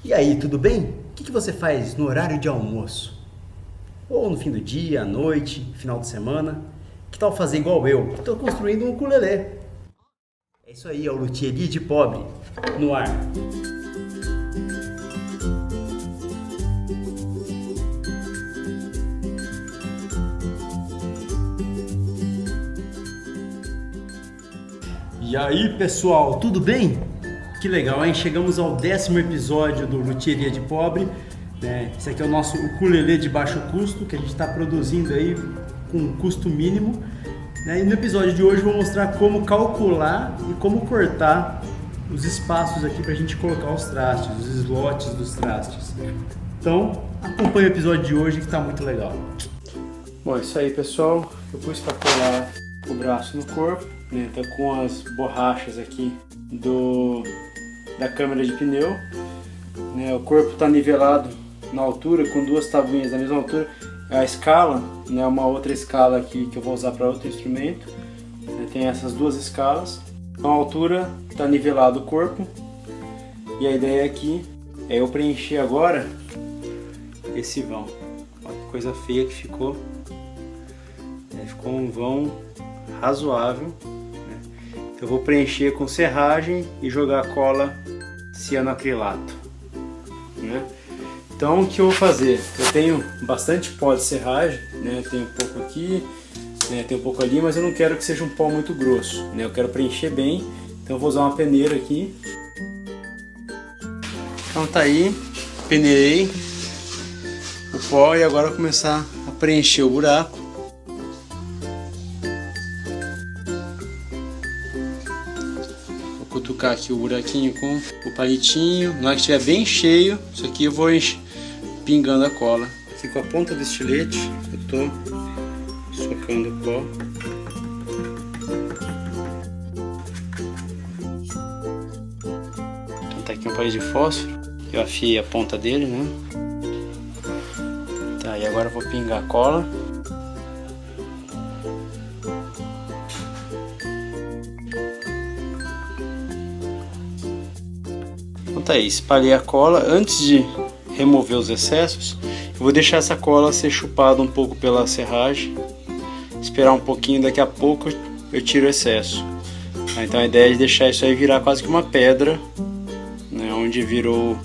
E aí, tudo bem? O que você faz no horário de almoço? Ou no fim do dia, à noite, final de semana? Que tal fazer igual eu, que estou construindo um ukulele? É isso aí, é o Luthieria de Pobre, no ar. E aí, pessoal, tudo bem? Que legal, hein? Chegamos ao 10º episódio do Luthieria de Pobre. Esse aqui é o nosso ukulele de baixo custo, que a gente está produzindo aí com um custo mínimo. E no episódio de hoje eu vou mostrar como calcular e como cortar os espaços aqui para a gente colocar os trastes, os slots dos trastes. Então, acompanhe o episódio de hoje que está muito legal. Bom, é isso aí, pessoal. Eu pus para colar o braço no corpo, né? Tá com as borrachas aqui da câmara de pneu, né? O corpo está nivelado na altura com duas tabuinhas da mesma altura. A escala, né? Uma outra escala aqui que eu vou usar para outro instrumento, né? Tem essas duas escalas. Então a altura está nivelado o corpo, e a ideia aqui é eu preencher agora esse vão. Olha que coisa feia que ficou. Ficou um vão razoável, né? Então eu vou preencher com serragem e jogar cola cianoacrilato, né? Então o que eu vou fazer? Eu tenho bastante pó de serragem, né? Tem um pouco aqui, né? Tem um pouco ali, mas eu não quero que seja um pó muito grosso, né? Eu quero preencher bem, então eu vou usar uma peneira aqui. Então tá aí, peneirei o pó e agora eu vou começar a preencher o buraco. Cutucar aqui o buraquinho com o palitinho. Na hora que estiver bem cheio, isso aqui eu vou pingando a cola. Aqui com a ponta do estilete eu tô socando o pó. Então tá aqui um palito de fósforo, eu afiei a ponta dele, né? Tá, e agora eu vou pingar a cola. Então tá aí, espalhei a cola. Antes de remover os excessos, eu vou deixar essa cola ser chupada um pouco pela serragem, esperar um pouquinho, daqui a pouco eu tiro o excesso. Então a ideia é deixar isso aí virar quase que uma pedra, né, onde eu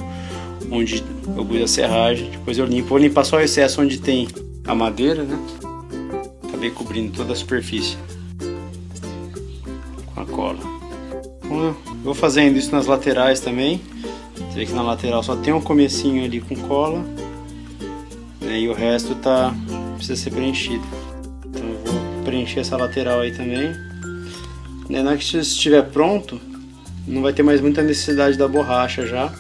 pus a serragem. Depois eu limpo, vou limpar só o excesso onde tem a madeira, né? Acabei cobrindo toda a superfície com a cola. Então, eu vou fazendo isso nas laterais também. Você vê que na lateral só tem um comecinho ali com cola, né, e o resto precisa ser preenchido. Então eu vou preencher essa lateral aí também. Na hora que isso estiver pronto, não vai ter mais muita necessidade da borracha já,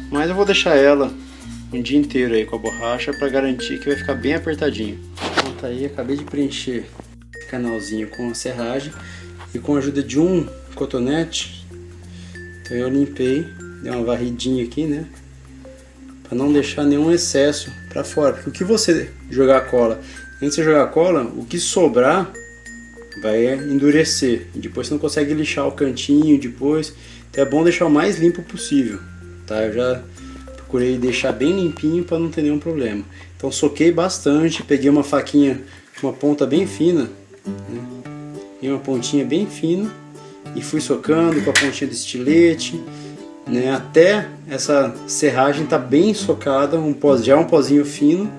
mas eu vou deixar ela um dia inteiro aí com a borracha para garantir que vai ficar bem apertadinho. Então tá aí, acabei de preencher esse canalzinho com a serragem e com a ajuda de um cotonete, então eu limpei, dei uma varridinha aqui, né, para não deixar nenhum excesso para fora, porque o que você jogar a cola, antes de você jogar a cola, o que sobrar vai endurecer, e depois você não consegue lixar o cantinho depois, então é bom deixar o mais limpo possível, tá? Eu já procurei deixar bem limpinho para não ter nenhum problema. Então soquei bastante, peguei uma faquinha com uma ponta bem fina, né, e uma pontinha bem fina, e fui socando com a pontinha do estilete, né, até essa serragem tá bem socada, já um pozinho fino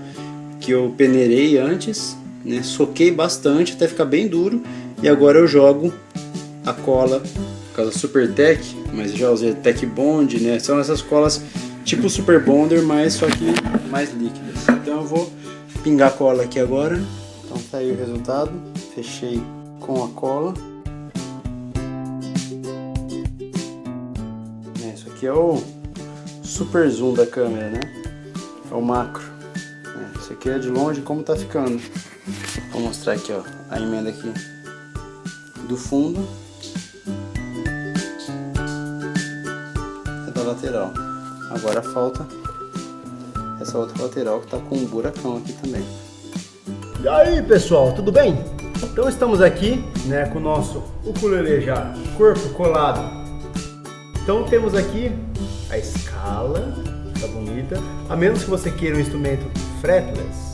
que eu peneirei antes, né, soquei bastante até ficar bem duro, e agora eu jogo a cola, por causa da Super Tech, mas já usei Tech Bond, né, são essas colas tipo Super Bonder, mas só que mais líquidas. Então eu vou pingar a cola aqui agora. Então tá aí o resultado, fechei com a cola. Isso aqui é o super zoom da câmera, né? É o macro. Isso aqui é de longe como tá ficando. Vou mostrar aqui, ó, a emenda aqui do fundo e da lateral. Agora falta essa outra lateral que tá com um buracão aqui também. E aí, pessoal, tudo bem? Então estamos aqui, né, com o nosso ukulele já corpo colado. Então temos aqui a escala, tá bonita. A menos que você queira um instrumento fretless,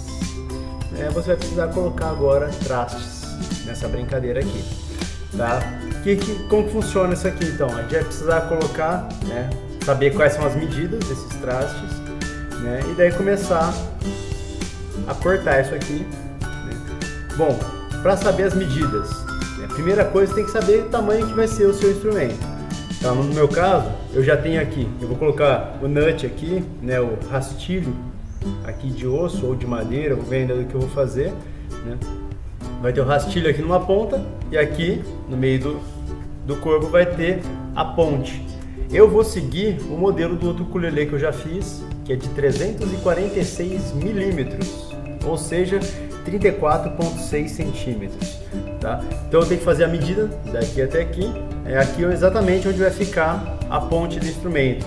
você vai precisar colocar agora trastes nessa brincadeira aqui, tá? Como que funciona isso aqui então? A gente vai precisar colocar, saber quais são as medidas desses trastes, e daí começar a cortar isso aqui, Bom, para saber as medidas, a primeira coisa tem que saber o tamanho que vai ser o seu instrumento. Então, no meu caso, eu já tenho aqui, eu vou colocar o nut aqui, o rastilho aqui de osso ou de madeira, vou ver ainda do que eu vou fazer, Vai ter o rastilho aqui numa ponta e aqui no meio do corpo vai ter a ponte. Eu vou seguir o modelo do outro ukulele que eu já fiz, que é de 346 milímetros, ou seja, 34,6 centímetros, tá? Então eu tenho que fazer a medida daqui até aqui, aqui é exatamente onde vai ficar a ponte do instrumento,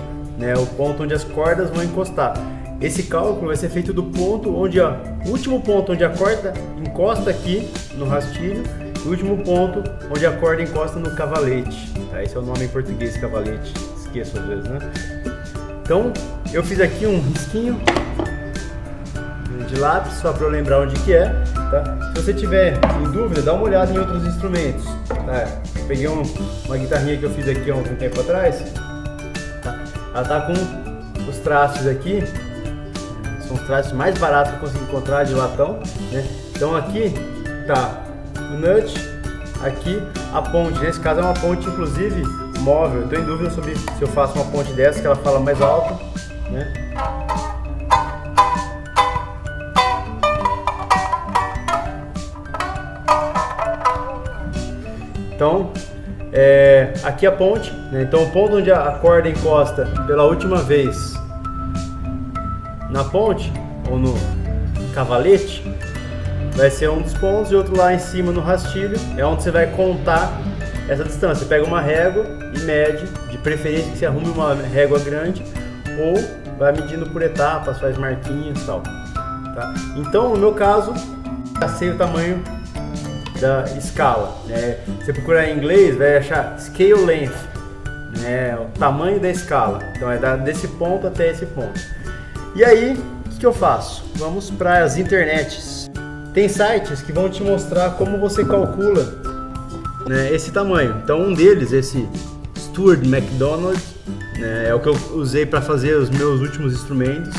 o ponto onde as cordas vão encostar. Esse cálculo vai ser feito do ponto onde o último ponto onde a corda encosta aqui no rastilho e o último ponto onde a corda encosta no cavalete, tá? Esse é o nome em português, cavalete, esqueço às vezes, Então eu fiz aqui um risquinho de lápis só para eu lembrar onde que é, tá? Se você tiver em dúvida, dá uma olhada em outros instrumentos, tá? Peguei uma guitarrinha que eu fiz aqui há um tempo atrás, tá? Ela tá com os trastes aqui, são os trastes mais baratos que eu consegui encontrar de latão, Então aqui tá o nut, aqui a ponte, nesse caso é uma ponte inclusive móvel, eu tô em dúvida sobre se eu faço uma ponte dessa que ela fala mais alto, Então, aqui a ponte, Então o ponto onde a corda encosta pela última vez na ponte ou no cavalete vai ser um dos pontos e outro lá em cima no rastilho é onde você vai contar essa distância. Você pega uma régua e mede, de preferência que você arrume uma régua grande ou vai medindo por etapas, faz marquinhas e tal, tá? Então no meu caso, já sei o tamanho da escala, Você procurar em inglês vai achar scale length, o tamanho da escala. Então é desse ponto até esse ponto. E aí, o que eu faço? Vamos para as internets. Tem sites que vão te mostrar como você calcula esse tamanho. Então um deles, esse Stuart McDonald, é o que eu usei para fazer os meus últimos instrumentos.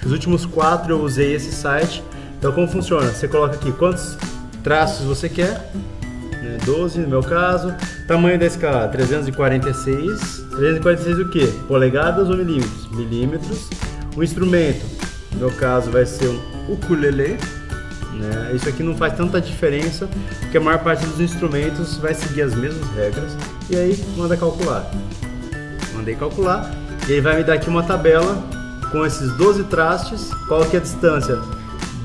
Os últimos 4 eu usei esse site. Então como funciona? Você coloca aqui quantos traços você quer, 12 no meu caso, tamanho da escala 346 o que? Polegadas ou milímetros? Milímetros. O instrumento, no meu caso vai ser um ukulele, Isso aqui não faz tanta diferença, porque a maior parte dos instrumentos vai seguir as mesmas regras. E aí, manda calcular. Mandei calcular, e aí vai me dar aqui uma tabela com esses 12 trastes, qual que é a distância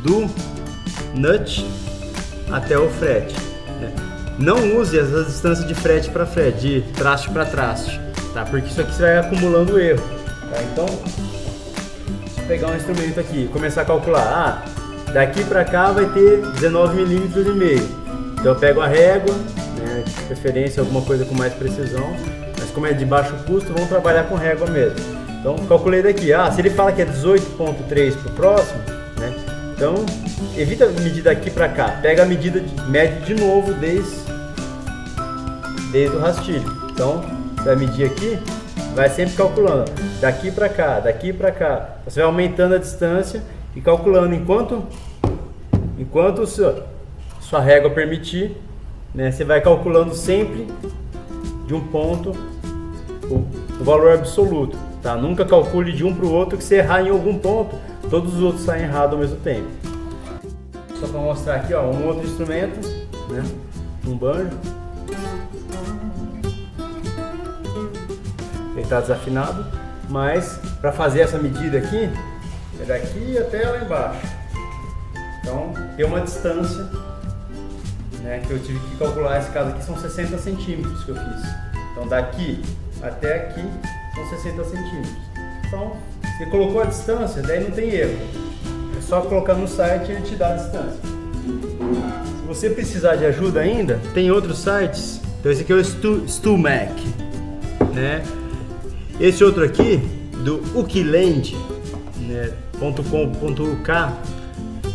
do nut até o frete. Não use essa distância de frete para frete, de traste para traste, tá? Porque isso aqui você vai acumulando erro, tá? Então, pegar um instrumento aqui, começar a calcular, daqui para cá vai ter 19 milímetros e meio. Então eu pego a régua, de preferência alguma coisa com mais precisão, mas como é de baixo custo, vamos trabalhar com régua mesmo. Então calculei daqui, se ele fala que é 18,3 pro próximo, então evita medir daqui para cá, pega a medida, mede de novo desde o rastilho. Então você vai medir aqui, vai sempre calculando, daqui para cá, daqui para cá. Você vai aumentando a distância e calculando enquanto sua régua permitir, você vai calculando sempre de um ponto o valor absoluto, tá? Nunca calcule de um para o outro, que se errar em algum ponto, todos os outros saem errados ao mesmo tempo. Só para mostrar aqui, um outro instrumento, um banjo. Ele está desafinado, mas para fazer essa medida aqui, é daqui até lá embaixo. Então tem uma distância, que eu tive que calcular. Esse caso aqui são 60 centímetros que eu fiz. Então daqui até aqui são 60 centímetros. Então você colocou a distância, daí não tem erro. É só colocar no site e ele te dá a distância. Se você precisar de ajuda ainda, tem outros sites. Então esse aqui é o StewMac, Esse outro aqui do ukiland, né, .com.uk,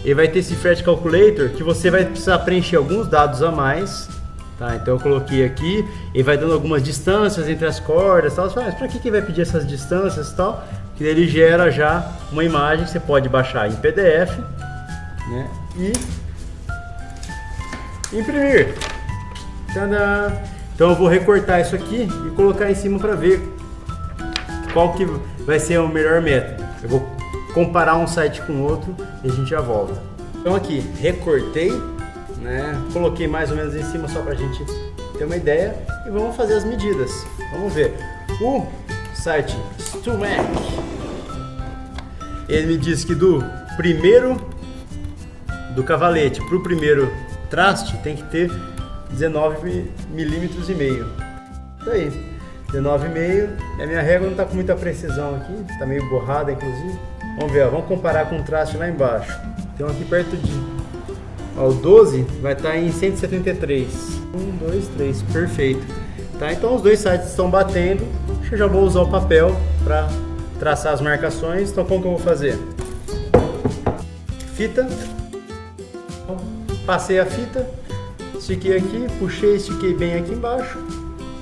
ele vai ter esse Fret Calculator que você vai precisar preencher alguns dados a mais, tá? Então eu coloquei aqui, ele vai dando algumas distâncias entre as cordas, tal. Mas para que vai pedir essas distâncias e tal? Que ele gera já uma imagem que você pode baixar em PDF, né? E imprimir. Tadã! Então eu vou recortar isso aqui e colocar em cima para ver qual que vai ser o melhor método. Eu vou comparar um site com outro e a gente já volta. Então aqui, recortei, né? Coloquei mais ou menos em cima só para a gente ter uma ideia e vamos fazer as medidas. Vamos ver. O site StewMac, ele me diz que do cavalete para o primeiro traste tem que ter 19 milímetros e meio. Isso aí, 19,5. A minha régua não está com muita precisão aqui, está meio borrada inclusive. Vamos ver, ó, vamos comparar com o traste lá embaixo. Então aqui perto de... Ó, o 12 vai estar em 173. 1, 2, 3, perfeito. Tá, então os dois sites estão batendo. Acho que eu já vou usar o papel para traçar as marcações. Então como que eu vou fazer? Fita. Passei a fita. Estiquei aqui, puxei, estiquei bem aqui embaixo.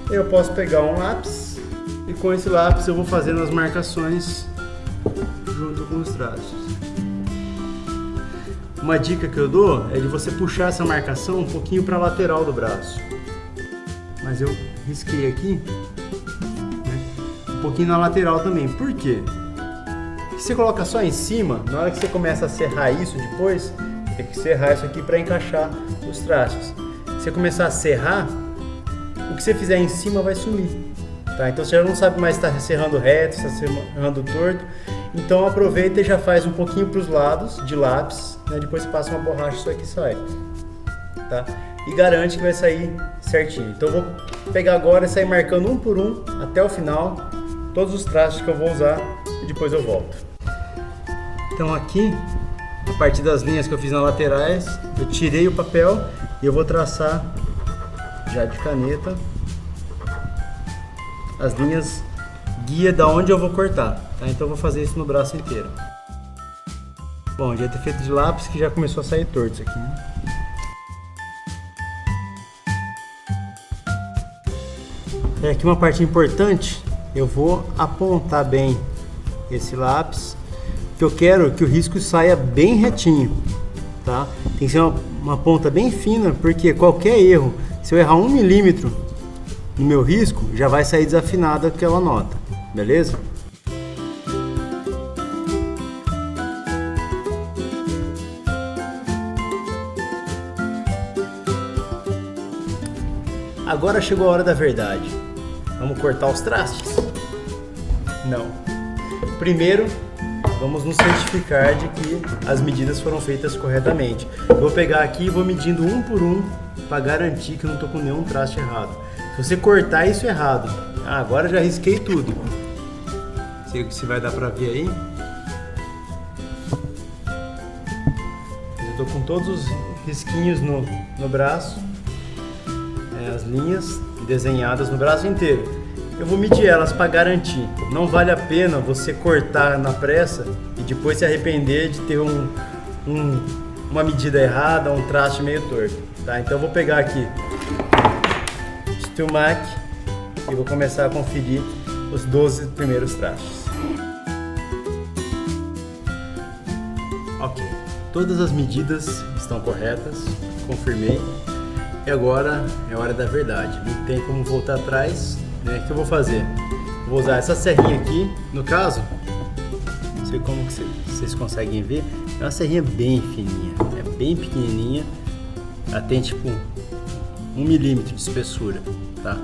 Eu posso pegar um lápis e com esse lápis eu vou fazendo as marcações junto com os traços. Uma dica que eu dou é de você puxar essa marcação um pouquinho para a lateral do braço. Mas eu risquei aqui, né, um pouquinho na lateral também. Por quê? Se você coloca só em cima, na hora que você começa a serrar isso depois, tem que serrar isso aqui para encaixar os traços. Se você começar a serrar, o que você fizer em cima vai sumir, tá? Então você já não sabe mais se está serrando reto, se está serrando torto. Então aproveita e já faz um pouquinho para os lados de lápis, né? Depois você passa uma borracha, isso aqui sai, tá? E garante que vai sair certinho. Então eu vou pegar agora e sair marcando um por um até o final todos os traços que eu vou usar e depois eu volto. Então aqui, a partir das linhas que eu fiz nas laterais, eu tirei o papel e eu vou traçar já de caneta as linhas guia da onde eu vou cortar, tá? Então eu vou fazer isso no braço inteiro. Bom, já ter feito de lápis que já começou a sair torto isso aqui, né? Aqui uma parte importante, eu vou apontar bem esse lápis, que eu quero que o risco saia bem retinho, tá? Tem que ser uma ponta bem fina, porque qualquer erro, se eu errar 1 milímetro no meu risco, já vai sair desafinada aquela nota, beleza? Agora chegou a hora da verdade. Vamos cortar os trastes? Não. Primeiro, vamos nos certificar de que as medidas foram feitas corretamente. Eu vou pegar aqui e vou medindo um por um para garantir que eu não estou com nenhum traste errado. Se você cortar isso errado, agora já risquei tudo. Sei se vai dar para ver aí. Eu estou com todos os risquinhos no braço, as linhas desenhadas no braço inteiro. Eu vou medir elas para garantir. Não vale a pena você cortar na pressa e depois se arrepender de ter uma medida errada, um traste meio torto, tá? Então eu vou pegar aqui StewMac e vou começar a conferir os 12 primeiros trastes. Ok, todas as medidas estão corretas, confirmei. E agora é hora da verdade, não tem como voltar atrás, né? O que eu vou fazer? Vou usar essa serrinha aqui, no caso, não sei como que vocês conseguem ver, é uma serrinha bem fininha, é bem pequenininha, ela tem tipo 1 milímetro de espessura, tá?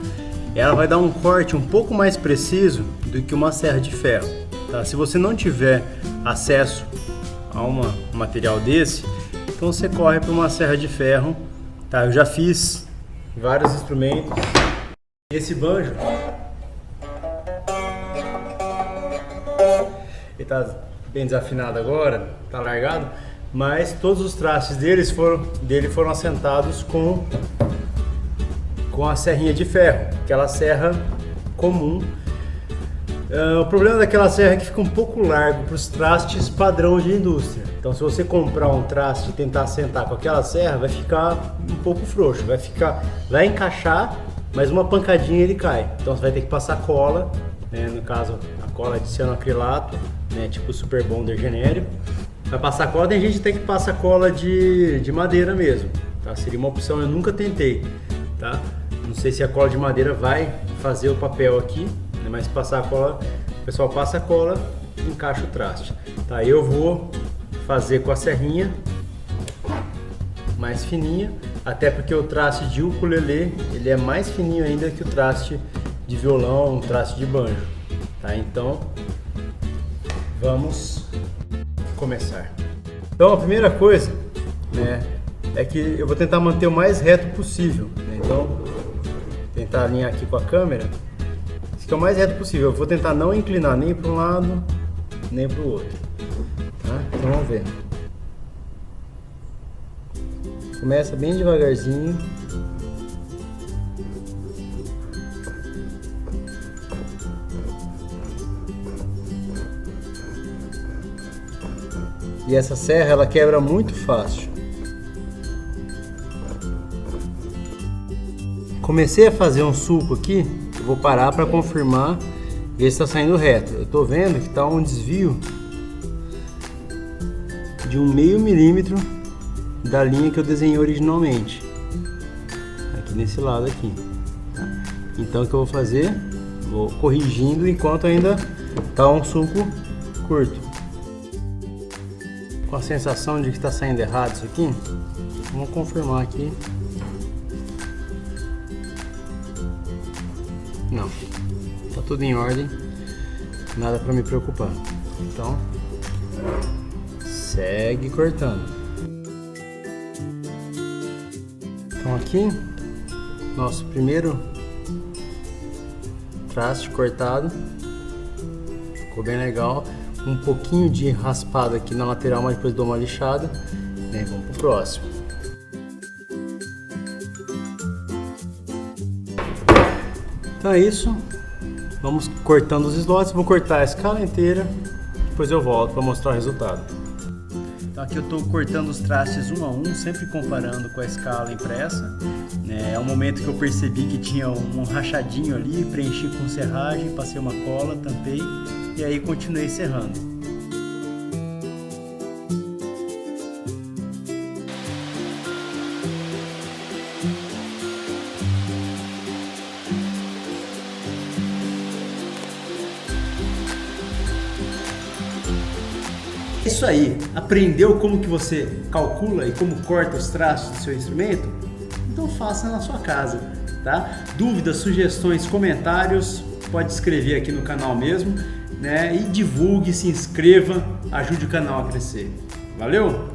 Ela vai dar um corte um pouco mais preciso do que uma serra de ferro, tá? Se você não tiver acesso a um material desse, então você corre para uma serra de ferro. Tá, eu já fiz vários instrumentos. Esse banjo, ele tá bem desafinado agora, tá largado, mas todos os trastes dele foram assentados com a serrinha de ferro, aquela serra comum O problema daquela serra é que fica um pouco largo para os trastes padrão de indústria. Então, se você comprar um traste e tentar sentar com aquela serra, vai ficar um pouco frouxo, vai encaixar, mas uma pancadinha ele cai. Então, você vai ter que passar cola, né? No caso, a cola de cianoacrilato, né? Tipo Super Bonder genérico. Vai passar cola, tem gente que tem que passar cola de madeira mesmo, tá? Seria uma opção, eu nunca tentei, tá? Não sei se a cola de madeira vai fazer o papel aqui, né? Mas passar a cola, o pessoal passa a cola e encaixa o traste, tá? Eu vou fazer com a serrinha mais fininha, até porque o traste de ukulele, ele é mais fininho ainda que o traste de violão, o traste de banjo, tá? Então, vamos começar. Então a primeira coisa, né, é que eu vou tentar manter o mais reto possível, né? Então tentar alinhar aqui com a câmera, fica o mais reto possível. Eu vou tentar não inclinar nem para um lado nem para o outro, tá? Então vamos ver. Começa bem devagarzinho. E essa serra ela quebra muito fácil. Comecei a fazer um sulco aqui, eu vou parar para confirmar ver se está saindo reto. Eu estou vendo que está um desvio de 0,5 milímetro da linha que eu desenhei originalmente, aqui nesse lado aqui, tá? Então o que eu vou fazer? Vou corrigindo enquanto ainda está um sulco curto. Com a sensação de que está saindo errado isso aqui, vamos confirmar aqui. Não, tá tudo em ordem, nada para me preocupar. Então, segue cortando. Então aqui, nosso primeiro traste cortado, ficou bem legal. Um pouquinho de raspado aqui na lateral, mas depois dou uma lixada, né? Vamos pro próximo. Então é isso, vamos cortando os slots, vou cortar a escala inteira, depois eu volto para mostrar o resultado. Então aqui eu estou cortando os trastes um a um, sempre comparando com a escala impressa, né? É um momento que eu percebi que tinha um rachadinho ali, preenchi com serragem, passei uma cola, tampei e aí continuei serrando. É isso aí, aprendeu como que você calcula e como corta os trastes do seu instrumento? Então faça na sua casa, tá? Dúvidas, sugestões, comentários, pode escrever aqui no canal mesmo, né? E divulgue, se inscreva, ajude o canal a crescer. Valeu?